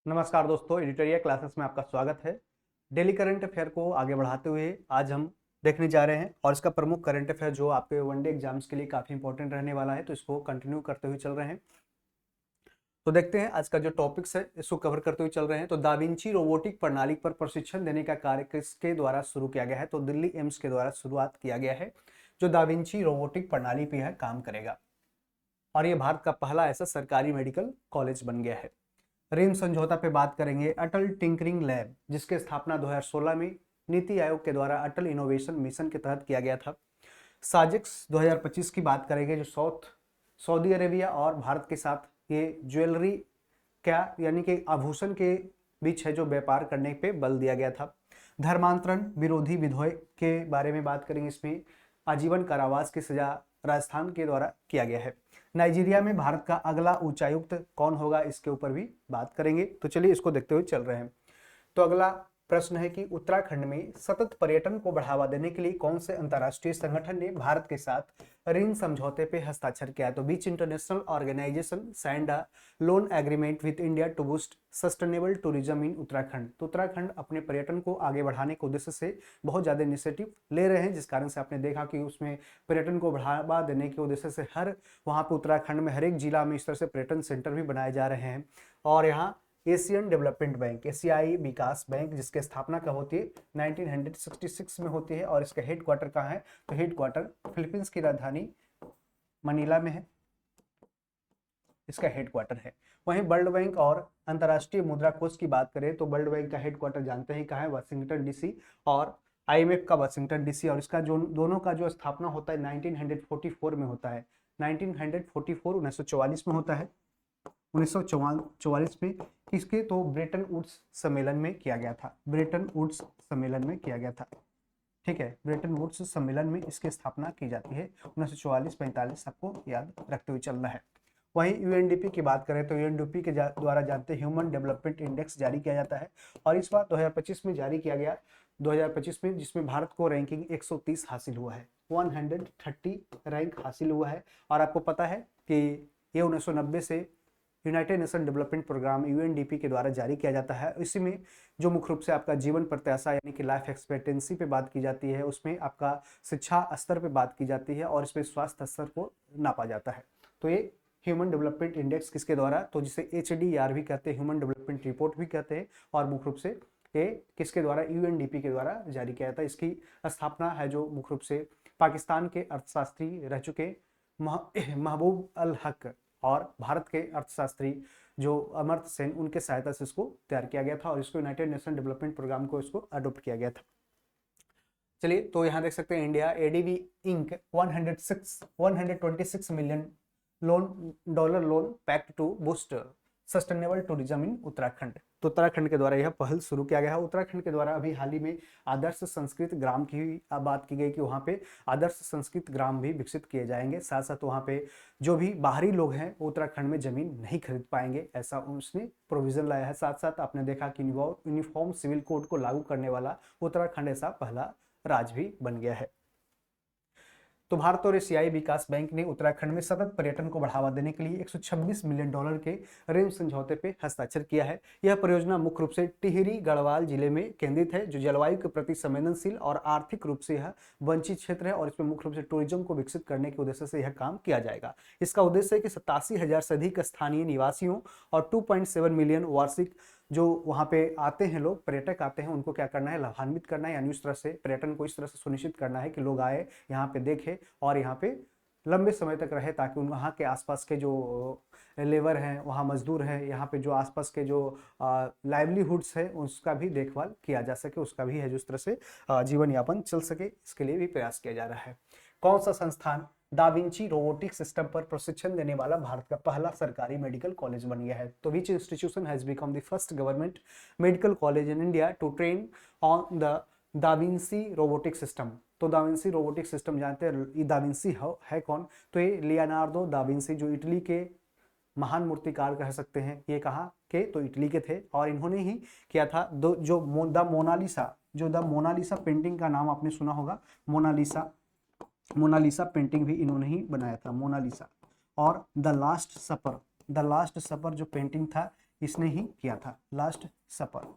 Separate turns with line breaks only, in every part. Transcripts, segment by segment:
नमस्कार दोस्तों, editorial classes में आपका स्वागत है। डेली करंट अफेयर को आगे बढ़ाते हुए आज हम देखने जा रहे हैं और इसका प्रमुख करंट अफेयर जो आपके वनडे एग्जाम्स के लिए काफ़ी इंपॉर्टेंट रहने वाला है, तो इसको कंटिन्यू करते हुए चल रहे हैं। तो देखते हैं आज का जो टॉपिक्स है इसको कवर करते हुए चल रहे हैं। तो दाविंची रोबोटिक प्रणाली पर प्रशिक्षण देने का कार्य किसके द्वारा शुरू किया गया है? तो दिल्ली एम्स के द्वारा शुरुआत किया गया है, जो दाविंची रोबोटिक प्रणाली पर यह काम करेगा और ये भारत का पहला ऐसा सरकारी मेडिकल कॉलेज बन गया है। रिम समझौता पे बात करेंगे। अटल टिंकरिंग लैब, जिसकी स्थापना 2016 में नीति आयोग के द्वारा अटल इनोवेशन मिशन के तहत किया गया था। साजिक्स 2025 की बात करेंगे, जो सऊदी अरेबिया और भारत के साथ ये ज्वेलरी क्या यानी कि आभूषण के बीच है जो व्यापार करने पे बल दिया गया था। धर्मांतरण विरोधी विधेयक के बारे में बात करेंगे। इसमें आजीवन कारावास की सजा राजस्थान के द्वारा किया गया है। नाइजीरिया में भारत का अगला उच्चायुक्त कौन होगा, इसके ऊपर भी बात करेंगे। तो चलिए इसको देखते हुए चल रहे हैं। तो अगला प्रश्न है कि उत्तराखंड में सतत पर्यटन को बढ़ावा देने के लिए कौन से अंतर्राष्ट्रीय संगठन ने भारत के साथ ऋण समझौते पे हस्ताक्षर किया? तो which international organization signed a loan agreement with India to boost sustainable tourism in Uttarakhand. तो उत्तराखंड अपने पर्यटन को आगे बढ़ाने के उद्देश्य से बहुत ज्यादा इनिशिएटिव ले रहे हैं, जिस कारण से आपने देखा कि उसमें पर्यटन को बढ़ावा देने के उद्देश्य से वहाँ पे उत्तराखंड में हर एक जिला में इस तरह से पर्यटन सेंटर भी बनाए जा रहे हैं। और यहाँ एशियन डेवलपमेंट बैंक, एशियाई विकास बैंक, जिसकी स्थापना कब होती है? 1966 में होती है। और इसका हेडक्वार्टर कहाँ है? तो हेडक्वार्टर फिलीपींस की राजधानी मनीला में है, इसका हेडक्वार्टर है। वहीं वर्ल्ड बैंक और अंतर्राष्ट्रीय मुद्रा कोष की बात करें तो वर्ल्ड बैंक का हेडक्वार्टर जानते हैं कहाँ है? Washington DC. और आईएमएफ का वाशिंगटन डीसी। और इसका जो दोनों का जो स्थापना होता है 1944 में होता है। 1944 में होता है। 1944 में किसके? तो ब्रेटन वुड्स सम्मेलन में किया गया था। ब्रेटन वुड्स सम्मेलन में किया गया था। ठीक है, ब्रेटन वुड्स सम्मेलन में इसकी स्थापना की जाती है। 1944-45 आपको याद रखते हुए चलना है। वहीं यूएनडीपी की बात करें तो यूएनडीपी के द्वारा जानते ह्यूमन डेवलपमेंट इंडेक्स जारी किया जाता है और इस बार 2025 में जारी किया गया। 2025 में जिसमें भारत को रैंकिंग 130 हासिल हुआ है, 130 रैंक हासिल हुआ है। और आपको पता है कि ये 1990 से United Nation development programme UNDP के द्वारा जारी किया जाता है। इसी में जो मुख्य रूप से आपका जीवन प्रत्याशा यानी कि लाइफ एक्सपेक्टेंसी पे बात की जाती है, उसमें आपका शिक्षा स्तर पे बात की जाती है और इसमें स्वास्थ्य स्तर को नापा जाता है। तो ये ह्यूमन डेवलपमेंट इंडेक्स किसके द्वारा? तो जिसे HDR भी कहते हैं, ह्यूमन डेवलपमेंट रिपोर्ट भी कहते हैं। और मुख्य रूप से ये किसके द्वारा? यूएनडीपी के द्वारा जारी किया जाता है। इसकी स्थापना है जो मुख्य रूप से पाकिस्तान के अर्थशास्त्री रह चुके महबूब अल हक और भारत के अर्थशास्त्री जो अमर्त्य सेन, उनके सहायता से इसको तैयार किया गया था और इसको यूनाइटेड नेशन डेवलपमेंट प्रोग्राम को इसको अडॉप्ट किया गया था। चलिए, तो यहाँ देख सकते हैं India ADB ink 126 million dollar loan pact to boost sustainable tourism in Uttarakhand. तो उत्तराखंड के द्वारा यह पहल शुरू किया गया है। उत्तराखंड के द्वारा अभी हाल ही में आदर्श संस्कृत ग्राम की बात की गई कि वहाँ पे आदर्श संस्कृत ग्राम भी विकसित किए जाएंगे। साथ साथ वहाँ पे जो भी बाहरी लोग हैं वो उत्तराखंड में जमीन नहीं खरीद पाएंगे, ऐसा उसने प्रोविजन लाया है। साथ साथ आपने देखा कि यूनिफॉर्म सिविल कोड को लागू करने वाला उत्तराखंड ऐसा पहला राज्य भी बन गया है। तो भारत और एशियाई विकास बैंक ने उत्तराखंड में सतत पर्यटन को बढ़ावा देने के लिए 126 मिलियन डॉलर के ऋण समझौते पे हस्ताक्षर किया है। यह परियोजना मुख्य रूप से टिहरी गढ़वाल जिले में केंद्रित है, जो जलवायु के प्रति संवेदनशील और आर्थिक रूप से यह वंचित क्षेत्र है और इसमें मुख्य रूप से टूरिज्म को विकसित करने के उद्देश्य से यह काम किया जाएगा। इसका उद्देश्य है कि 87,000 से अधिक स्थानीय निवासियों और 2.7 मिलियन वार्षिक जो वहाँ पे आते हैं लोग, पर्यटक आते हैं, उनको क्या करना है? लाभान्वित करना है। यानी इस तरह से पर्यटन को इस तरह से सुनिश्चित करना है कि लोग आए, यहाँ पे देखें और यहाँ पे लंबे समय तक रहे, ताकि वहाँ के आसपास के जो लेबर हैं, वहाँ मजदूर हैं, यहाँ पे जो आसपास के जो लाइवलीहुड्स है उसका भी देखभाल किया जा सके, उसका भी है जो इस तरह से जीवन यापन चल सके, इसके लिए भी प्रयास किया जा रहा है। कौन सा संस्थान दाविंची रोबोटिक सिस्टम पर प्रशिक्षण देने वाला भारत का पहला सरकारी मेडिकल कॉलेज बन गया है? तो which institution has become the first government medical college in India to train on the da Vinci robotic system? तो दाविंसी रोबोटिक सिस्टम जानते हैं, ये दाविंसी है कौन? तो ये लियोनार्डो दाविंसी, जो इटली के महान मूर्तिकार कह सकते हैं, ये कहाँ के? तो इटली के थे और इन्होंने ही किया था जो द मोनालिसा पेंटिंग का नाम आपने सुना होगा, मोनालिसा पेंटिंग भी इन्होंने ही बनाया था, मोनालिसा। और द लास्ट सपर जो पेंटिंग था इसने ही किया था, लास्ट सपर।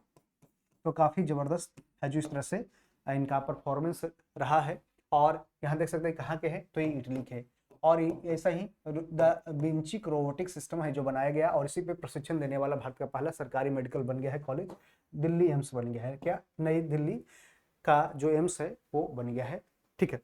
तो काफ़ी ज़बरदस्त है जो इस तरह से इनका परफॉर्मेंस रहा है। और यहाँ देख सकते हैं कहाँ के हैं, तो ये इटली के हैं। और ऐसा ही द विंची रोबोटिक सिस्टम है जो बनाया गया, और इसी पे प्रशिक्षण देने वाला भारत का पहला सरकारी मेडिकल बन गया है कॉलेज, दिल्ली एम्स बन गया है। क्या, नई दिल्ली का जो एम्स है वो बन गया है। ठीक है,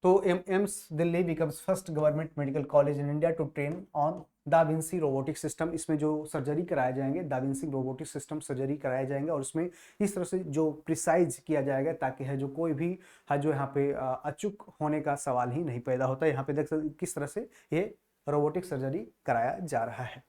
तो AIIMS Delhi becomes first government medical college in India to train on da Vinci robotic system. इसमें जो सर्जरी कराए जाएंगे, दा विंसी रोबोटिक सिस्टम सर्जरी कराए जाएंगे, और उसमें इस तरह से जो प्रिसाइज किया जाएगा ताकि है जो कोई भी है जो यहाँ पे अचूक होने का सवाल ही नहीं पैदा होता है। यहाँ पे देख सकते किस तरह से ये रोबोटिक सर्जरी कराया जा रहा है।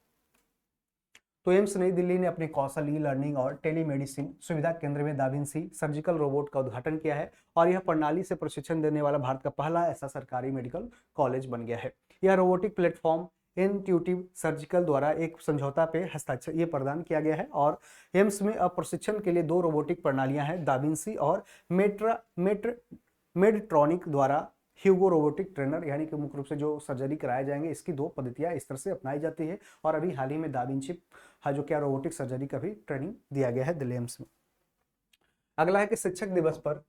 तो एम्स नई दिल्ली ने अपने कौशल, ई लर्निंग और टेलीमेडिसिन सुविधा केंद्र में दा विंसी सर्जिकल रोबोट का उद्घाटन किया है, और यह प्रणाली से प्रशिक्षण देने वाला भारत का पहला ऐसा सरकारी मेडिकल कॉलेज बन गया है। यह रोबोटिक प्लेटफॉर्म इंट्यूटिव सर्जिकल द्वारा एक समझौता पे हस्ताक्षर ये प्रदान किया गया है, और एम्स में अब प्रशिक्षण के लिए 2 रोबोटिक प्रणालियां हैं, दा विंसी और मेडट्रॉनिक द्वारा ह्यूगो रोबोटिक ट्रेनर, यानी कि मुख्य रूप से जो सर्जरी कराए जाएंगे इसकी 2 पद्धतियां इस तरह से अपनाई जाती है। और अभी हाल ही में दा विंची जो क्या रोबोटिक सर्जरी का भी ट्रेनिंग दिया गया है दिल्ली एम्स में। अगला है कि शिक्षक दिवस पर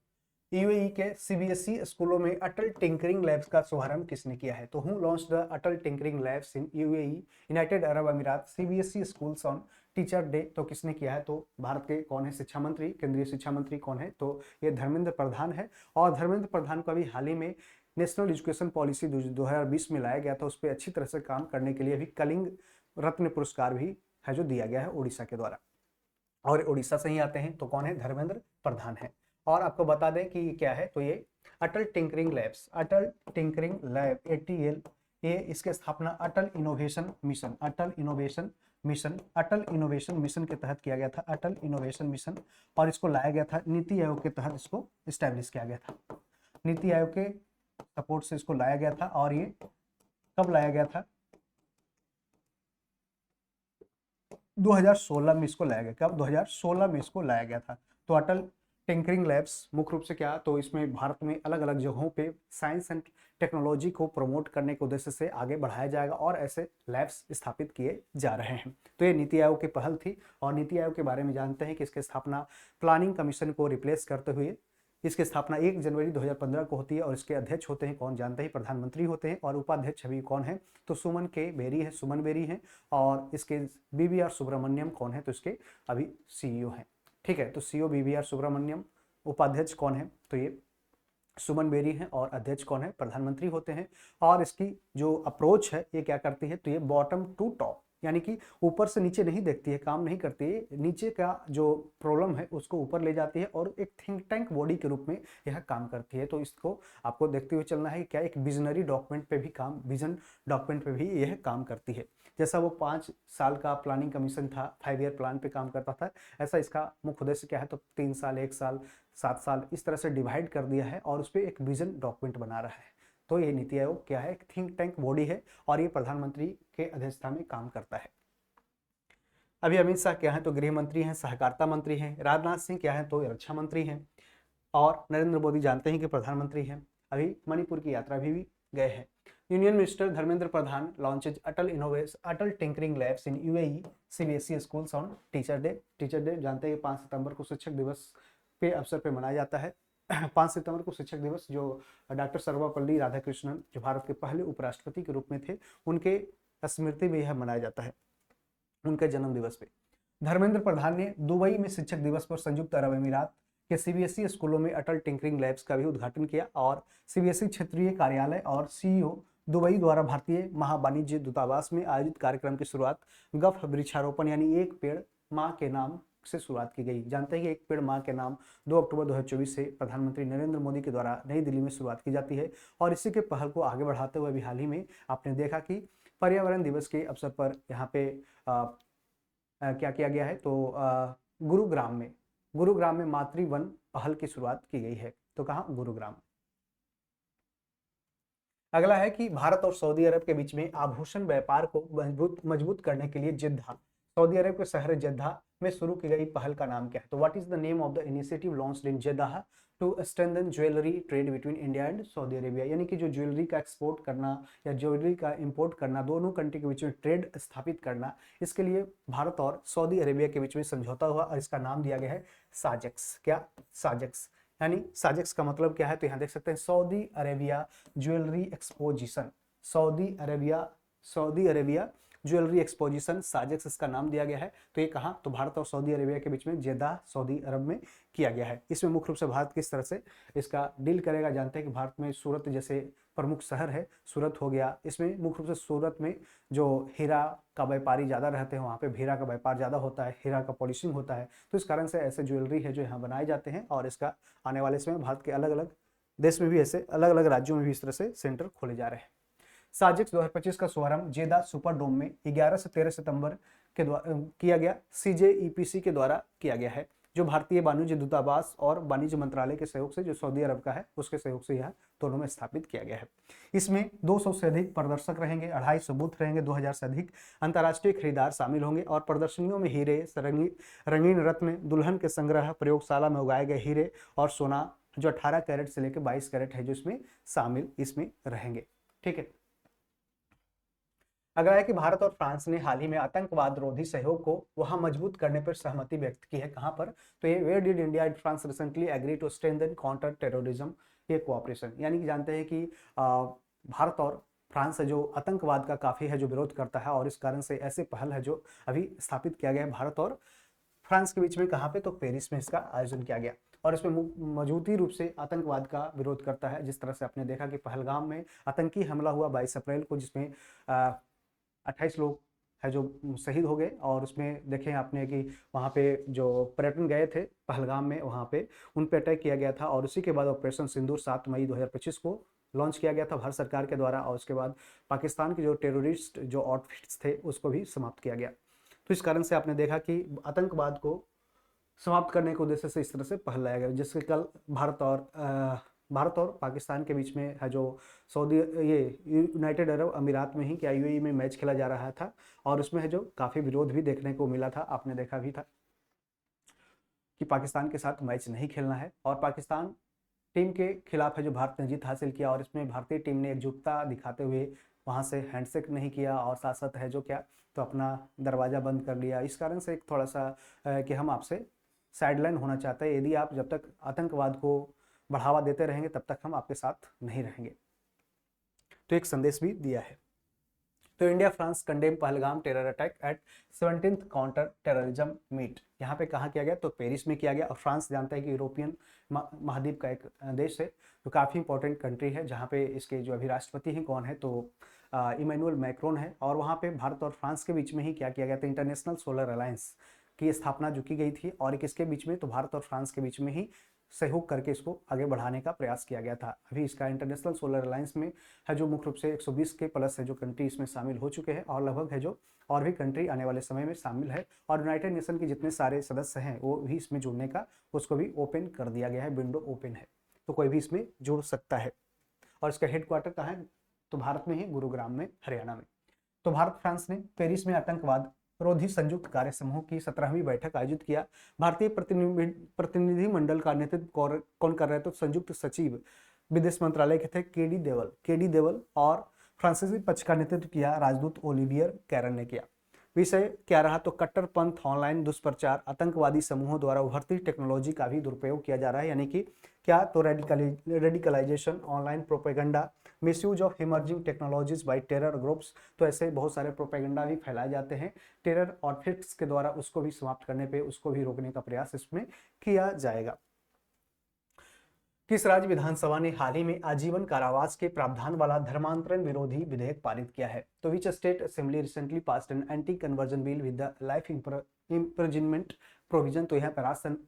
यूएई के सीबीएसई स्कूलों में अटल टिंकरिंग लैब्स का शुभारंभ किसने किया है? तो who launched the Atal tinkering labs in UAE, United Arab Emirates, CBSE schools on teacher day. तो किसने किया है? तो भारत के कौन है शिक्षा मंत्री, केंद्रीय शिक्षा मंत्री कौन है? तो ये धर्मेंद्र प्रधान है। और धर्मेंद्र प्रधान को अभी हाल ही में नेशनल एजुकेशन पॉलिसी 2020 में लाया गया था, उस पर अच्छी तरह से काम करने के लिए भी कलिंग रत्न पुरस्कार भी है जो दिया गया है उड़ीसा के द्वारा, और उड़ीसा से ही आते हैं। तो कौन है? धर्मेंद्र प्रधान है। और आपको बता दें कि ये क्या है, तो ये अटल टिंकरिंग लैब्स, अटल टिंकरिंग लैब ATL, ये इसके स्थापना अटल इनोवेशन मिशन, अटल इनोवेशन मिशन के तहत किया गया था, अटल इनोवेशन मिशन। और इसको लाया गया था नीति आयोग के तहत, इसको स्टैब्लिश किया गया था, नीति आयोग के सपोर्ट से इसको लाया गया था। और ये कब लाया गया था? 2016 में इसको लाया गया। कब? 2016 में इसको लाया गया था। तो अटल टिंकरिंग लैब्स मुख्य रूप से क्या, तो इसमें भारत में अलग अलग जगहों पे साइंस एंड टेक्नोलॉजी को प्रमोट करने के उद्देश्य से आगे बढ़ाया जाएगा, और ऐसे लैब्स स्थापित किए जा रहे हैं। तो ये नीति आयोग की पहल थी। और नीति आयोग के बारे में जानते हैं कि इसकी स्थापना प्लानिंग कमीशन को रिप्लेस करते हुए, इसकी स्थापना 1 जनवरी 2015 को होती है, और इसके अध्यक्ष होते हैं कौन? जानते हैं, प्रधानमंत्री होते हैं। और उपाध्यक्ष अभी कौन है? तो सुमन बेरी हैं। और इसके BVR सुब्रमण्यम कौन है? तो इसके अभी CEO हैं। ठीक है, तो CEO BVR सुब्रमण्यम, उपाध्यक्ष कौन है? तो ये सुमन बेरी हैं। और अध्यक्ष कौन है? प्रधानमंत्री होते हैं। और इसकी जो अप्रोच है ये क्या करती है, तो ये बॉटम टू टॉप, यानी कि ऊपर से नीचे नहीं देखती है, काम नहीं करती है, नीचे का जो प्रॉब्लम है उसको ऊपर ले जाती है, और एक थिंक टैंक बॉडी के रूप में यह काम करती है। तो इसको आपको देखते हुए चलना है, क्या एक विजनरी डॉक्यूमेंट पे भी काम, विजन डॉक्यूमेंट पे भी यह काम करती है। जैसा वो 5 साल का प्लानिंग कमीशन था, 5 ईयर प्लान पे काम करता था, ऐसा इसका मुख्य उद्देश्य क्या है, तो 3 साल, 1 साल, 7 साल, इस तरह से डिवाइड कर दिया है, और उस पर एक विजन डॉक्यूमेंट बना रहा है। तो ये नीति आयोग क्या है? एक थिंक टैंक बॉडी है, और ये प्रधानमंत्री के अध्यक्षता में काम करता है। अभी अमित शाह क्या है, तो गृह मंत्री हैं, सहकारिता मंत्री हैं। राजनाथ सिंह क्या है, तो रक्षा मंत्री हैं। और नरेंद्र मोदी जानते हैं कि प्रधानमंत्री हैं। अभी मणिपुर की यात्रा भी गए हैं। Union minister Dharmendra Pradhan launches Atal tinkering labs in UAE CBSE schools on teacher day. Teacher day जानते हैं 5 सितंबर को शिक्षक दिवस के अवसर पर मनाया जाता है। 5 सितंबर को शिक्षक दिवस, जो डॉक्टर सर्वपल्ली राधाकृष्णन, जो भारत के पहले उपराष्ट्रपति के रूप में थे, उनके स्मृति में यह मनाया जाता है, उनके जन्म दिवस पे। धर्मेंद्र प्रधान ने दुबई में शिक्षक दिवस पर संयुक्त अरब अमीरात के सीबीएसई स्कूलों में अटल टिंकरिंग लैब्स का भी उद्घाटन किया। और सीबीएसई क्षेत्रीय कार्यालय और CEO दुबई द्वारा भारतीय महावाणिज्य दूतावास में आयोजित कार्यक्रम की शुरुआत गफ वृक्षारोपण, यानी एक पेड़ माँ के नाम से शुरुआत की गई। जानते हैं कि एक पेड़ माँ के नाम 2 अक्टूबर 2024 से प्रधानमंत्री नरेंद्र मोदी के द्वारा नई दिल्ली में शुरुआत की जाती है। और इसी के पहल को आगे बढ़ाते हुए अभी हाल ही में आपने देखा कि पर्यावरण दिवस के अवसर पर यहाँ पे क्या किया गया है, तो गुरुग्राम में मातृवन पहल की शुरुआत की गई है। तो कहाँ? गुरुग्राम। अगला है कि भारत और सऊदी अरब के बीच में आभूषण व्यापार को मजबूत करने के लिए जिद्दा, सऊदी अरब के शहर जिद्दा में शुरू की गई पहल का नाम क्या है? तो what is the name of the initiative launched in Jeddah to strengthen jewellery trade between India and Saudi Arabia? यानी कि जो ज्वेलरी का एक्सपोर्ट करना या ज्वेलरी का इंपोर्ट करना, दोनों कंट्री के बीच में ट्रेड स्थापित करना, इसके लिए भारत और सऊदी अरेबिया के बीच में समझौता हुआ और इसका नाम दिया गया है साजेक्स। क्या? साजेक्स। यानी साजेक्स का मतलब क्या है? तो यहाँ देख सकते हैं Saudi Arabia jewellery exposition, Saudi Arabia jewellery exposition, SAJEX इसका नाम दिया गया है। तो ये कहाँ? तो भारत और सऊदी अरेबिया के बीच में जेद्दाह सऊदी अरब में किया गया है। इसमें मुख्य रूप से भारत किस तरह से इसका डील करेगा जानते हैं कि भारत में सूरत जैसे प्रमुख शहर है, सूरत हो गया, इसमें मुख्य रूप से सूरत में जो हीरा का व्यापारी ज़्यादा रहते हैं, वहाँ पे हीरा का व्यापार ज़्यादा होता है, हीरा का पॉलिशिंग होता है, तो इस कारण से ऐसे ज्वेलरी है जो यहाँ बनाए जाते हैं और इसका आने वाले समय भारत के अलग अलग देश में भी, ऐसे अलग अलग राज्यों में भी इस तरह से सेंटर खोले जा रहे हैं। साजिक्स 2025 का शुभारंभ जेदा सुपरडोम में 11 से 13 सितंबर के द्वारा किया गया, CJEPC के द्वारा किया गया है, जो भारतीय वाणिज्य दूतावास और वाणिज्य मंत्रालय के सहयोग से, जो सऊदी अरब का है उसके सहयोग से यह दोनों में स्थापित किया गया है। इसमें 200 से अधिक प्रदर्शक रहेंगे, 250 बूथ रहेंगे, 2000 से अधिक अंतर्राष्ट्रीय खरीदार शामिल होंगे और प्रदर्शनियों में हीरे, रंगीन रत्न, दुल्हन के संग्रह, प्रयोगशाला में उगाए गए हीरे और सोना जो 18 कैरेट से लेकर 22 कैरेट है जो इसमें शामिल इसमें रहेंगे। ठीक है। अगला है कि भारत और फ्रांस ने हाल ही में आतंकवाद रोधी सहयोग को वहां मजबूत करने पर सहमति व्यक्त की है। कहां पर? तो ये where did India and France recently agree to strengthen counter terrorism ये कोऑपरेशन। यानी कि जानते हैं कि भारत और फ्रांस है जो आतंकवाद का काफी है जो विरोध करता है और इस कारण से ऐसे पहल है जो अभी स्थापित किया गया है भारत और फ्रांस के बीच में। कहाँ पे? तो पेरिस में इसका आयोजन किया गया और इसमें मजबूती रूप से आतंकवाद का विरोध करता है। जिस तरह से आपने देखा कि पहलगाम में आतंकी हमला हुआ 22 अप्रैल को, जिसमें 28 लोग है जो शहीद हो गए और उसमें देखें आपने कि वहाँ पे जो पर्यटन गए थे पहलगाम में, वहाँ पे उन पे अटैक किया गया था और उसी के बाद ऑपरेशन सिंदूर 7 मई 2025 को लॉन्च किया गया था भारत सरकार के द्वारा और उसके बाद पाकिस्तान के जो टेररिस्ट जो आउटफिट्स थे उसको भी समाप्त किया गया। तो इस कारण से आपने देखा कि आतंकवाद को समाप्त करने के उद्देश्य से इस तरह से पहल लाया गया, जिसके कल भारत और पाकिस्तान के बीच में है जो सऊदी ये यूनाइटेड अरब अमीरात में ही क्या UAE में मैच खेला जा रहा था और उसमें है जो काफ़ी विरोध भी देखने को मिला था। आपने देखा भी था कि पाकिस्तान के साथ मैच नहीं खेलना है और पाकिस्तान टीम के खिलाफ है जो भारत ने जीत हासिल किया और इसमें भारतीय टीम ने एकजुटता दिखाते हुए वहाँ से हैंडशेक नहीं किया और साथ साथ है जो क्या तो अपना दरवाज़ा बंद कर लिया। इस कारण से एक थोड़ा सा कि हम आपसे साइडलाइन होना चाहते हैं, यदि आप जब तक आतंकवाद को बढ़ावा देते रहेंगे तब तक हम आपके साथ नहीं रहेंगे। तो एक संदेश भी दिया है। तो India France condemn Pahalgam terror attack at 17th counter terrorism meet. यहाँ पे कहाँ किया गया? तो पेरिस में किया गया और फ्रांस जानते हैं कि यूरोपियन महाद्वीप का एक देश है जो काफ़ी इंपॉर्टेंट कंट्री है, जहाँ पे इसके जो अभी राष्ट्रपति हैं कौन है? तो इमैनुअल मैक्रोन है और वहाँ पे भारत और फ्रांस के बीच में ही क्या किया गया था? इंटरनेशनल सोलर अलायंस की स्थापना जो की गई थी और किसके बीच में? तो भारत और फ्रांस के बीच में ही सहयोग करके इसको आगे बढ़ाने का प्रयास किया गया था। अभी इसका इंटरनेशनल सोलर अलायंस में है जो मुख्य रूप से 120 के प्लस है जो कंट्री इसमें शामिल हो चुके हैं और लगभग है जो और भी कंट्री आने वाले समय में शामिल है और यूनाइटेड नेशन के जितने सारे सदस्य हैं वो भी इसमें जुड़ने का उसको भी ओपन कर दिया गया है, विंडो ओपन है, तो कोई भी इसमें जुड़ सकता है। और इसका हेडक्वार्टर कहाँ है? तो भारत में ही, गुरुग्राम में, हरियाणा में। तो भारत फ्रांस ने पेरिस में आतंकवाद विरोधी संयुक्त कार्य समूह की 17वीं बैठक आयोजित किया। भारतीय प्रतिनिधि मंडल का नेतृत्व कौन कर रहे थे? तो संयुक्त सचिव विदेश मंत्रालय के थे केडी देवल और फ्रांसीसी पक्ष का नेतृत्व किया राजदूत ओलिवियर कैरन ने किया। विषय क्या रहा? तो कट्टरपंथ, ऑनलाइन दुष्प्रचार, आतंकवादी समूहों द्वारा उभरती टेक्नोलॉजी का भी दुरुपयोग किया जा रहा है। यानी कि क्या? तो radicalisation, online propaganda, misuse of emerging technologies by terror groups. तो ऐसे बहुत सारे प्रोपेगेंडा भी फैलाए जाते हैं टेरर आउटफिट्स के द्वारा, उसको भी समाप्त करने पे, उसको भी रोकने का प्रयास इसमें किया जाएगा। किस राज्य विधानसभा ने हाल ही में आजीवन कारावास के प्रावधान वाला धर्मांतरण विरोधी विधेयक पारित किया है? तो which state assembly recently passed an anti conversion bill with the life imprisonment provision. तो यहाँ पर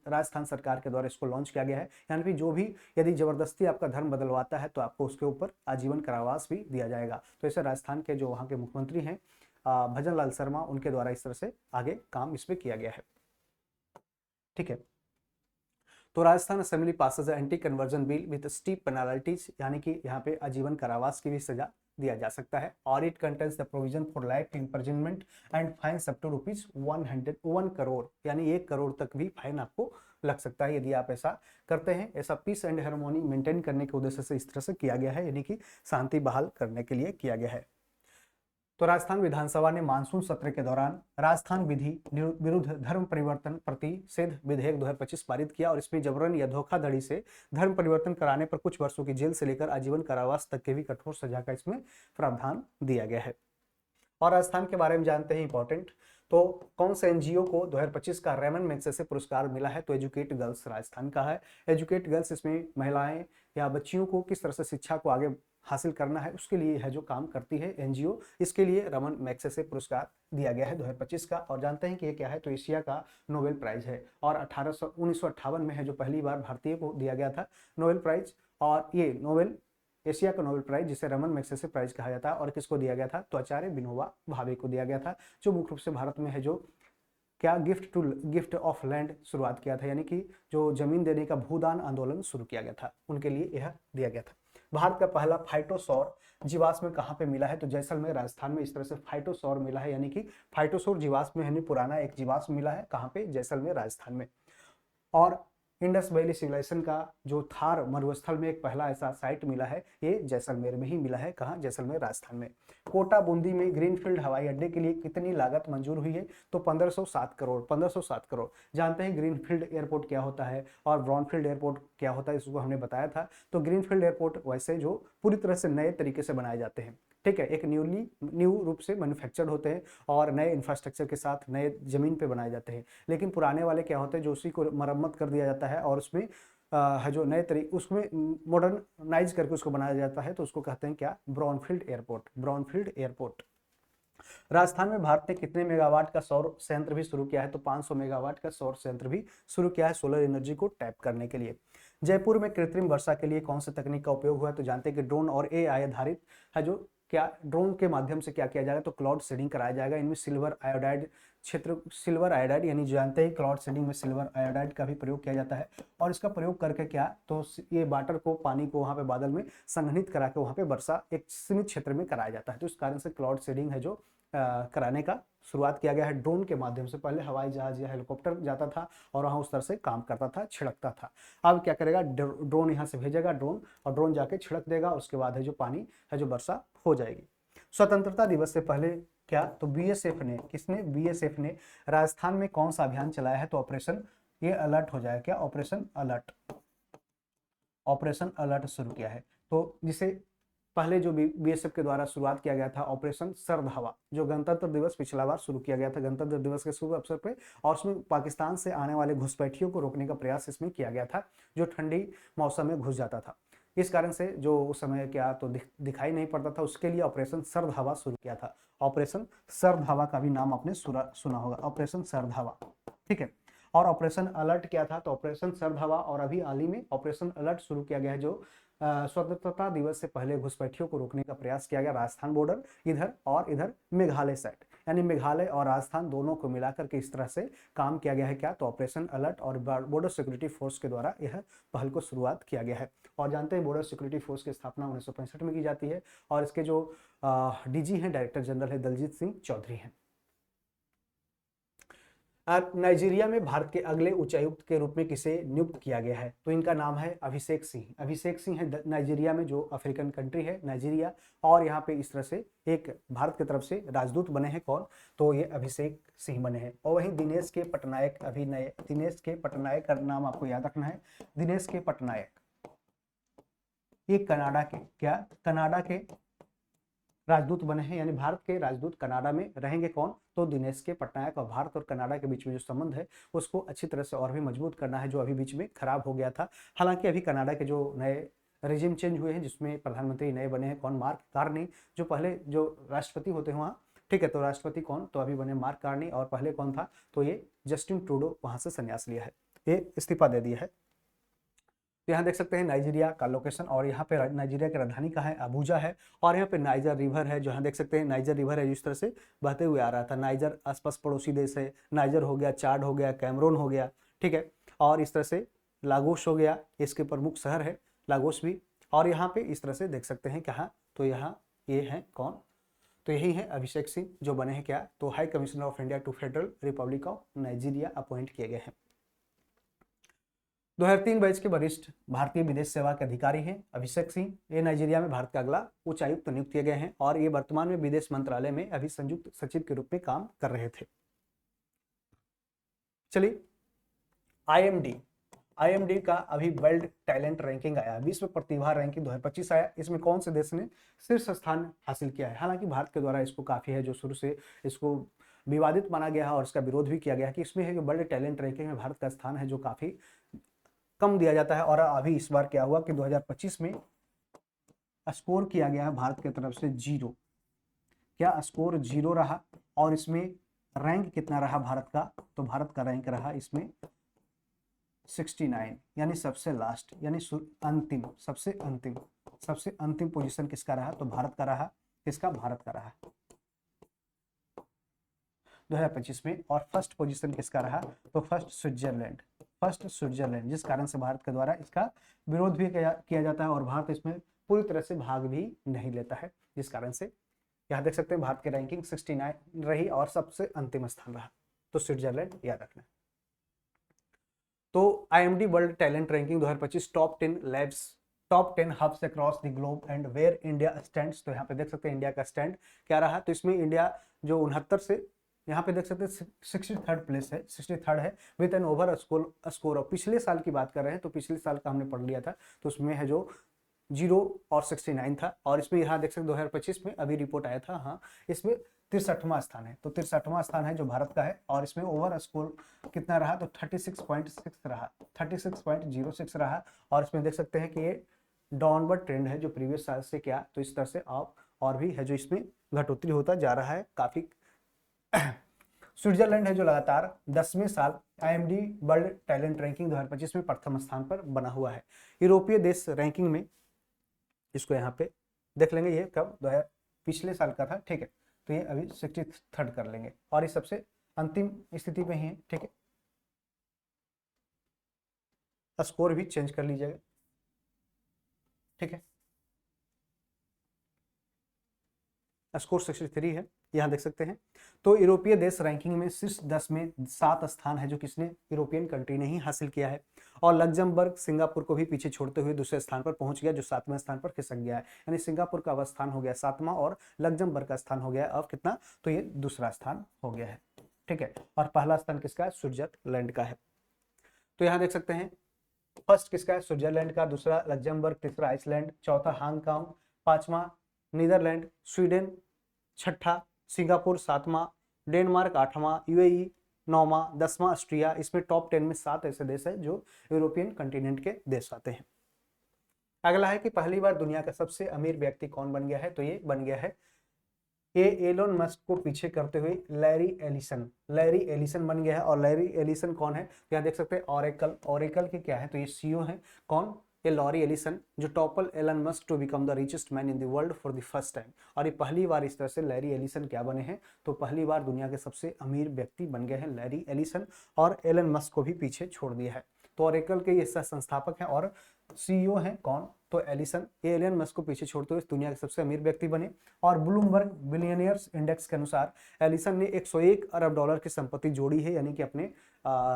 राजस्थान सरकार के द्वारा इसको लॉन्च किया गया है। यानी कि जो भी यदि जबरदस्ती आपका धर्म बदलवाता है तो आपको उसके ऊपर आजीवन कारावास भी दिया जाएगा। तो ऐसे राजस्थान के जो वहाँ के मुख्यमंत्री हैं भजन लाल शर्मा, उनके द्वारा इस तरह से आगे काम इसमें किया गया है। ठीक है। तो Rajasthan assembly passes anti conversion bill with steep penalties, यानी कि यहाँ पे आजीवन कारावास की भी सजा दिया जा सकता है। और it contains the provision for life imprisonment and fines up to rupees 1 crore, यानी 1 करोड़ तक भी फाइन आपको लग सकता है यदि आप ऐसा करते हैं। ऐसा पीस एंड हार्मोनी मेंटेन करने के उद्देश्य से इस तरह से किया गया है, यानी कि शांति बहाल करने के लिए किया गया है। तो राजस्थान विधानसभा ने मानसून सत्र के दौरान राजस्थान विधि विरुद्ध धर्म परिवर्तन प्रतिषेध विधेयक 2025 पारित किया और इसमें जबरन या धोखाधड़ी से धर्म परिवर्तन कराने पर कुछ वर्षों की जेल से लेकर आजीवन कारावास तक के भी कठोर सजा का इसमें प्रावधान दिया गया है। और राजस्थान के बारे में जानते हैं इंपॉर्टेंट, तो कौन से एनजीओ को 2025 का रेमन मैग्सेसे पुरस्कार मिला है, तो एजुकेट गर्ल्स राजस्थान का है। एजुकेट गर्ल्स इसमें महिलाएं या बच्चियों को किस तरह से शिक्षा को आगे हासिल करना है उसके लिए है जो काम करती है एनजीओ, इसके लिए रमन मैग्सेसे पुरस्कार दिया गया है 2025 का। और जानते हैं कि ये क्या है, तो एशिया का नोबेल प्राइज है और 1958 में है जो पहली बार भारतीय को दिया गया था नोबेल प्राइज। और ये नोबेल एशिया का नोबेल प्राइज जिसे रमन मैग्सेसे प्राइज कहा जाता है और किसको दिया गया था, तो आचार्य विनोबा भावे को दिया गया था, जो मुख्य रूप से भारत में है जो क्या गिफ्ट ऑफ लैंड शुरुआत किया था, यानी कि जो जमीन देने का भूदान आंदोलन शुरू किया गया था, उनके लिए यह दिया गया था। भारत का पहला फाइटोसौर जीवाश्म कहाँ पे मिला है, तो जैसलमेर राजस्थान में इस तरह से फाइटोसौर मिला है, यानी कि फाइटोसौर जीवाश्म यानी पुराना एक जीवाश्म मिला है, कहाँ पे, जैसलमेर राजस्थान में। और इंडस वैली सिविलाइजेशन का जो थार मरुस्थल में एक पहला ऐसा साइट मिला है, ये जैसलमेर में ही मिला है, कहाँ, जैसलमेर राजस्थान में। कोटा बूंदी में ग्रीनफील्ड हवाई अड्डे के लिए कितनी लागत मंजूर हुई है, तो 1507 करोड़। 1507 करोड़। जानते हैं ग्रीनफील्ड एयरपोर्ट क्या होता है और ब्राउनफील्ड एयरपोर्ट क्या होता है, इसको हमने बताया था। तो ग्रीनफील्ड एयरपोर्ट वैसे जो पूरी तरह से नए तरीके से बनाए जाते हैं, ठीक है, एक न्यू रूप से मैन्युफैक्चर्ड होते हैं और नए इंफ्रास्ट्रक्चर के साथ नए जमीन पे बनाए जाते हैं। लेकिन पुराने वाले क्या होते हैं, जो उसी को मरम्मत कर दिया जाता है और उसमें है जो नए तरीके उसमें मॉडर्नाइज करके उसको बनाया जाता है, तो उसको कहते हैं क्या, brownfield airport. Brownfield airport. Rajasthan में भारत ने कितने मेगावाट का सौर संयंत्र भी शुरू किया है, तो 500 मेगावाट का सौर संयंत्र भी शुरू किया है सोलर एनर्जी को टैप करने के लिए। जयपुर में कृत्रिम वर्षा के लिए कौन सी तकनीक का उपयोग हुआ है, तो जानते हैं कि ड्रोन और एआई आधारित है जो क्या, ड्रोन के माध्यम से क्या किया जाएगा, तो क्लाउड सीडिंग कराया जाएगा। इनमें सिल्वर आयोडाइड क्षेत्र, सिल्वर आयोडाइड यानी जानते हैं क्लाउड सीडिंग में सिल्वर आयोडाइड का भी प्रयोग किया जाता है। और इसका प्रयोग करके क्या, तो ये वाटर को, पानी को वहाँ पे बादल में संघनित करा के वहाँ पे वर्षा एक सीमित क्षेत्र में कराया जाता है। तो इस कारण से क्लाउड सीडिंग है जो कराने का शुरुआत किया गया है ड्रोन के माध्यम से। पहले हवाई जहाज या हेलीकॉप्टर जाता था और वहाँ उस तरह से काम करता था, छिड़कता था। अब क्या करेगा, ड्रोन यहाँ से भेजेगा ड्रोन, और ड्रोन जाके छिड़क देगा, उसके बाद है जो पानी है जो वर्षा हो जाएगी। स्वतंत्रता दिवस से पहले क्या, तो बीएसएफ ने, किसने, बीएसएफ ने राजस्थान में कौन सा अभियान चलाया है, तो ऑपरेशन, ये अलर्ट हो जाएगा क्या, ऑपरेशन अलर्ट। ऑपरेशन अलर्ट शुरू किया है, तो जिसे पहले जो बीएसएफ के द्वारा शुरुआत किया गया था ऑपरेशन सर्द हवा, जो गणतंत्र दिवस पिछला बार शुरू किया गया था गणतंत्र दिवस के शुभ अवसर पे, और उसमें पाकिस्तान से आने वाले घुसपैठियों को रोकने का प्रयास इसमें किया गया था, जो ठंडी मौसम में घुस जाता था। इस कारण से जो उस समय क्या, तो दिखाई नहीं पड़ता था, उसके लिए ऑपरेशन सर्द हवा शुरू किया था। ऑपरेशन सर्द हवा का भी नाम आपने सुना होगा, ऑपरेशन सर्द हवा, ठीक है। और ऑपरेशन अलर्ट क्या था, तो ऑपरेशन सर्द हवा और अभी हाल ही में ऑपरेशन अलर्ट शुरू किया गया है, जो स्वतंत्रता दिवस से पहले घुसपैठियों को रोकने का प्रयास किया गया राजस्थान बॉर्डर इधर और इधर मेघालय साइड, यानी मेघालय और राजस्थान दोनों को मिलाकर के इस तरह से काम किया गया है क्या, तो ऑपरेशन अलर्ट और बॉर्डर सिक्योरिटी फोर्स के द्वारा यह पहल को शुरुआत किया गया है। और जानते हैं बॉर्डर सिक्योरिटी फोर्स की स्थापना 1965 में की जाती है और इसके जो डीजी हैं, डायरेक्टर जनरल है दलजीत सिंह चौधरी हैं। नाइजीरिया में भारत के अगले उच्चायुक्त के रूप में किसे नियुक्त किया गया है, तो इनका नाम है अभिषेक सिंह। अभिषेक सिंह है नाइजीरिया में, जो अफ्रीकन कंट्री है नाइजीरिया, और यहाँ पे इस तरह से एक भारत की तरफ से राजदूत बने हैं कौन, तो ये अभिषेक सिंह बने हैं। और वहीं दिनेश के पटनायक, दिनेश के पटनायक का नाम आपको याद रखना है, दिनेश के पटनायक, ये कनाडा के क्या, कनाडा के राजदूत बने हैं, यानी भारत के राजदूत कनाडा में रहेंगे कौन, तो दिनेश के पटनायक। और भारत और कनाडा के बीच में जो संबंध है उसको अच्छी तरह से और भी मजबूत करना है, जो अभी बीच में खराब हो गया था। हालांकि अभी कनाडा के जो नए रेजिम चेंज हुए हैं, जिसमें प्रधानमंत्री नए बने हैं कौन, मार्क कार्नी, जो पहले जो राष्ट्रपति होते हैं वहाँ, ठीक है, तो राष्ट्रपति कौन, तो अभी बने मार्क कार्नी, और पहले कौन था, तो ये जस्टिन ट्रूडो वहां से संन्यास लिया है, ये इस्तीफा दे दिया है। यहाँ देख सकते हैं नाइजीरिया का लोकेशन, और यहाँ पे नाइजीरिया की राजधानी कहाँ है, अबूजा है। और यहाँ पे नाइजर रिवर है, जो यहाँ देख सकते हैं नाइजर रिवर है, जिस तरह से बहते हुए आ रहा था। नाइजर आसपास पड़ोसी देश है, नाइजर हो गया, चाड हो गया, कैमरून हो गया, ठीक है, और इस तरह से लागोस हो गया, इसके प्रमुख शहर है लागोस भी। और यहाँ पे इस तरह से देख सकते हैं कहाँ, तो यहाँ ये हैं कौन, तो यही है अभिषेक सिंह जो बने हैं क्या, तो high commissioner of India to federal republic of Nigeria appoint किए गए हैं। 2003 बैच के वरिष्ठ भारतीय विदेश सेवा के अधिकारी हैं अभिषेक सिंह। ये नाइजीरिया में भारत का अगला उच्चायुक्त नियुक्त किए गए हैं और ये वर्तमान में विदेश मंत्रालय में अभी संयुक्त सचिव के रूप में काम कर रहे थे। चलिए आईएमडी का अभी वर्ल्ड टैलेंट रैंकिंग आया, विश्व प्रतिभा रैंकिंग 2025 आया। इसमें कौन से देश ने शीर्ष स्थान हासिल किया है? हालांकि भारत के द्वारा इसको काफी है जो शुरू से इसको विवादित माना गया है और इसका विरोध भी किया गया है कि इसमें है कि वर्ल्ड टैलेंट रैंकिंग में भारत का स्थान है जो काफी कम दिया जाता है। और अभी इस बार क्या हुआ कि 2025 में स्कोर किया गया है भारत की तरफ से 0, क्या स्कोर 0 रहा। और इसमें रैंक कितना रहा भारत का, तो भारत का रैंक रहा इसमें 69, यानी सबसे लास्ट, यानी अंतिम, सबसे अंतिम पोजीशन किसका रहा, तो भारत का रहा। किसका? भारत का रहा 2025 में। और फर्स्ट पोजीशन किसका रहा, तो फर्स्ट स्विट्जरलैंड, जिस कारण से भारत के द्वारा इसका विरोध भी किया जाता है और भारत इसमें पूरी तरह से भाग भी नहीं लेता है, जिस कारण से यहाँ देख सकते हैं भारत की रैंकिंग 69 रही और सबसे अंतिम स्थान रहा, तो स्विट्जरलैंड याद रखना। तो IMD world talent ranking 2025 top 10 labs, top 10 hubs across the globe and where India stands. तो यहाँ पे देख सकते हैं इंडिया का स्टैंड क्या रहा, तो इसमें इंडिया जो 69 से यहाँ पे देख सकते हैं 63rd प्लेस है, 63rd है with an over score of, पिछले साल की बात कर रहे हैं तो पिछले साल का हमने पढ़ लिया था, तो उसमें है जो 0 और 69 था। और इसमें यहाँ देख सकते 2025 में अभी रिपोर्ट आया था, हाँ इसमें 63वां स्थान है, तो 63वां स्थान है जो भारत का है। और इसमें ओवर स्कोर कितना रहा, तो 36.6 रहा, 36.06 रहा। और इसमें देख सकते हैं कि ये डाउनवर्ड ट्रेंड है जो प्रीवियस साल से क्या, तो इस तरह से आप और भी है जो इसमें घटोतरी होता जा रहा है काफी। स्विट्जरलैंड है जो लगातार 10वें साल आईएमडी वर्ल्ड टैलेंट रैंकिंग 2025 में प्रथम स्थान पर बना हुआ है। यूरोपीय देश रैंकिंग में इसको यहाँ पे देख लेंगे, ये कब पिछले साल का था, ठीक है, तो ये अभी 63rd कर लेंगे और ये सबसे अंतिम स्थिति पे ही है, ठीक है। स्कोर भी चेंज कर लीजिएगा, ठीक है, स्कोर 63 है, यहाँ देख सकते हैं। तो यूरोपीय देश रैंकिंग में शीर्ष 10 में 7 स्थान है जो किसने, यूरोपियन कंट्री ने ही हासिल किया है। और लग्जमबर्ग सिंगापुर को भी पीछे छोड़ते हुए दूसरे स्थान पर पहुंच गया जो 7वें स्थान पर खिसक गया है, यानी सिंगापुर का स्थान हो गया 7वां और लग्जमबर्ग का स्थान हो गया अब कितना, तो ये दूसरा स्थान हो गया है, ठीक है। और पहला स्थान किसका है, स्विट्जरलैंड का है। तो यहाँ देख सकते हैं फर्स्ट किसका है, स्विट्जरलैंड का, दूसरा लग्जमबर्ग, तीसरा आइसलैंड, चौथा हांगकांग, पांचवा नीदरलैंड, स्वीडन छठा, सिंगापुर सातवां, डेनमार्क आठवां, यूएई नौवां, 10वां ऑस्ट्रिया। इसमें टॉप 10 में 7 ऐसे देश है जो यूरोपियन कंटिनेंट के देश आते हैं। अगला है कि पहली बार दुनिया का सबसे अमीर व्यक्ति कौन बन गया है, तो ये बन गया है ये एलोन मस्क को पीछे करते हुए लैरी एलिसन बन गया है। और लैरी एलिसन कौन है, तो यहाँ देख सकते हैं ऑरेकल के क्या है, तो ये सीईओ है कौन, ये लॉरी एलिसन जो topple Elon Musk to become the richest man in the world for the first time. और ये पहली बार इस तरह से लैरी एलिसन क्या बने हैं, तो पहली बार दुनिया के सबसे अमीर व्यक्ति बन गए हैं लैरी एलिसन और एलन मस्क को भी पीछे छोड़ दिया है। तो ऑरेकल के ये संस्थापक हैं और सीईओ हैं कौन, तो एलिसन, ये एलन मस्क को पीछे छोड़ते हुए दुनिया के सबसे अमीर व्यक्ति बने। और ब्लूमबर्ग बिलियनियर्स इंडेक्स के अनुसार एलिसन ने 101 अरब डॉलर की संपत्ति जोड़ी है, यानी कि अपने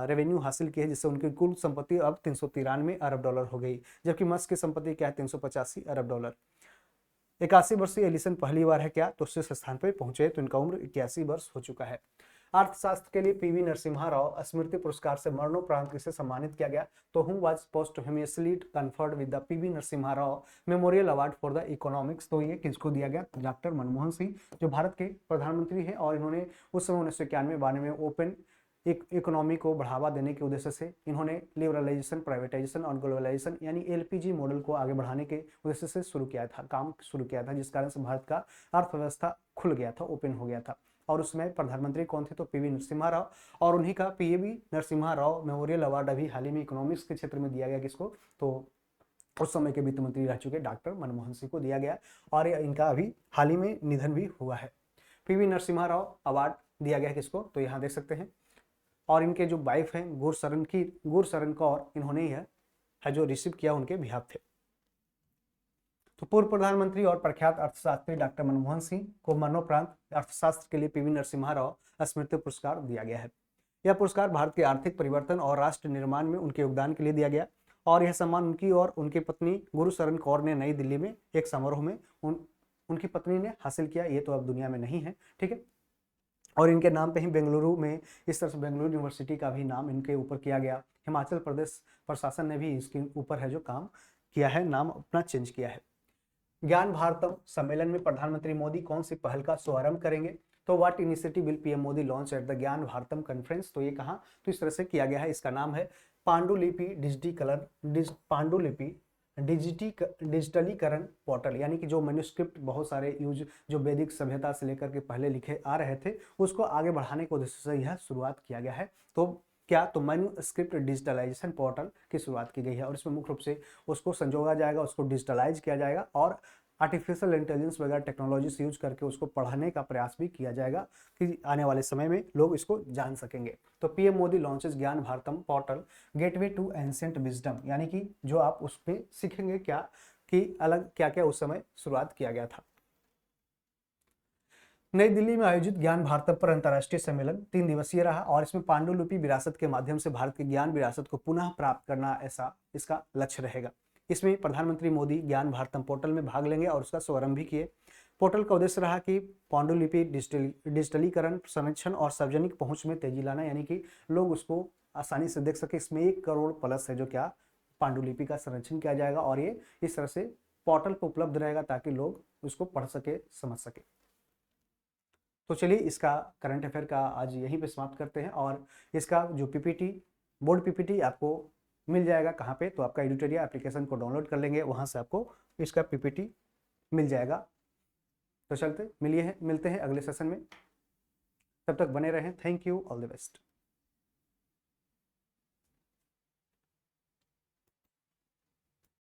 रेवेन्यू हासिल की है, जिससे उनकी कुल संपत्ति अब 393 अरब डॉलर हो गई, जबकि मस्क की संपत्ति क्या है, 385 अरब डॉलर। 81 वर्षीय एलिसन पहली बार है क्या, तो शीर्ष स्थान पर पहुंचे, तो इनका उम्र 81 वर्ष हो चुका है। अर्थशास्त्र के लिए पीवी नरसिम्हा राव स्मृति पुरस्कार से मरणोपरांत किसे सम्मानित किया गया, तो who was posthumously conferred with the PV Narasimha Rao memorial award for the economics. तो ये किसको दिया गया, डॉक्टर मनमोहन सिंह जो भारत के प्रधानमंत्री हैं और इन्होंने उस समय 1991-92 में ओपन इकोनॉमी को बढ़ावा देने के उद्देश्य से इन्होंने लिबरलाइजेशन, प्राइवेटाइजेशन और ग्लोबलाइजेशन यानी एलपीजी मॉडल को आगे बढ़ाने के उद्देश्य से काम शुरू किया था, जिस कारण से भारत का अर्थव्यवस्था खुल गया था, ओपन हो गया था। और उसमें प्रधानमंत्री कौन थे, तो पीवी नरसिम्हा राव। और उन्हीं का PV Narasimha Rao memorial award अभी हाल ही में इकोनॉमिक्स के क्षेत्र में दिया गया किसको, तो उस समय के वित्त मंत्री रह चुके डॉक्टर मनमोहन सिंह को दिया गया और इनका अभी हाल ही में निधन भी हुआ है। पीवी नरसिम्हा राव अवार्ड दिया गया किसको, तो यहाँ देख सकते हैं। और इनके जो वाइफ हैं गुरशरण कौर, इन्होंने यह है जो रिसीव किया उनके बिहाफ थे। तो पूर्व प्रधानमंत्री और प्रख्यात अर्थशास्त्री डॉक्टर मनमोहन सिंह को मरणोपरांत अर्थशास्त्र के लिए पीवी नरसिम्हा राव स्मृति पुरस्कार दिया गया है। यह पुरस्कार भारत के आर्थिक परिवर्तन और राष्ट्र निर्माण में उनके योगदान के लिए दिया गया और यह सम्मान उनकी और उनकी पत्नी गुरुशरण कौर ने नई दिल्ली में एक समारोह में उनकी पत्नी ने हासिल किया। ये तो अब दुनिया में नहीं है, ठीक है। और इनके नाम पे ही बेंगलुरु में इस तरह से बेंगलुरु यूनिवर्सिटी का भी नाम इनके ऊपर किया गया। हिमाचल प्रदेश प्रशासन ने भी इसके ऊपर है जो काम किया है, नाम अपना चेंज किया है। ज्ञान भारतम सम्मेलन में प्रधानमंत्री मोदी कौन सी पहल का शुभारंभ करेंगे? तो what initiative will PM Modi launch at the ज्ञान भारतम कॉन्फ्रेंस? तो ये कहाँ, तो इस तरह से किया गया है। इसका नाम है पांडुलिपि डिजिटलीकरण पोर्टल, यानी कि जो मैन्युस्क्रिप्ट बहुत सारे यूज जो वैदिक सभ्यता से लेकर के पहले लिखे आ रहे थे उसको आगे बढ़ाने के उद्देश्य से यह शुरुआत किया गया है। तो क्या, तो मैन्युस्क्रिप्ट डिजिटलाइजेशन पोर्टल की शुरुआत की गई है और इसमें मुख्य रूप से उसको संजोगा जाएगा, उसको डिजिटलाइज किया जाएगा और आर्टिफिशियल इंटेलिजेंस वगैरह टेक्नोलॉजी से यूज करके उसको पढ़ाने का प्रयास भी किया जाएगा कि आने वाले समय में लोग इसको जान सकेंगे। तो PM Modi launches Gyan Bharatam portal gateway to ancient wisdom, यानी कि जो आप उसमें सीखेंगे क्या कि अलग क्या क्या उस समय शुरुआत किया गया था। नई दिल्ली में आयोजित ज्ञान भारतम पर अंतर्राष्ट्रीय सम्मेलन 3 दिवसीय रहा और इसमें पांडुलिपि विरासत के माध्यम से भारत के ज्ञान विरासत को पुनः प्राप्त करना ऐसा इसका लक्ष्य रहेगा। इसमें प्रधानमंत्री मोदी ज्ञान भारतम पोर्टल में भाग लेंगे और उसका शुभारंभ भी किए। पोर्टल का उद्देश्य रहा कि पांडुलिपि डिजिटलीकरण, संरक्षण और सार्वजनिक पहुंच में तेजी लाना, यानी कि लोग उसको आसानी से देख सके। इसमें 1 करोड़ प्लस है जो क्या पांडुलिपि का संरक्षण किया जाएगा और ये इस तरह से पोर्टल पर उपलब्ध रहेगा ताकि लोग उसको पढ़ सके, समझ सके। तो चलिए इसका करंट अफेयर का आज यहीं पे समाप्त करते हैं और इसका जो पीपीटी, बोर्ड पीपीटी आपको मिल जाएगा कहाँ पे, तो आपका एडिटोरिया एप्लीकेशन को डाउनलोड कर लेंगे, वहाँ से आपको इसका पीपीटी मिल जाएगा। तो चलते मिलते हैं अगले सेशन में, तब तक बने रहें। Thank you, all the best.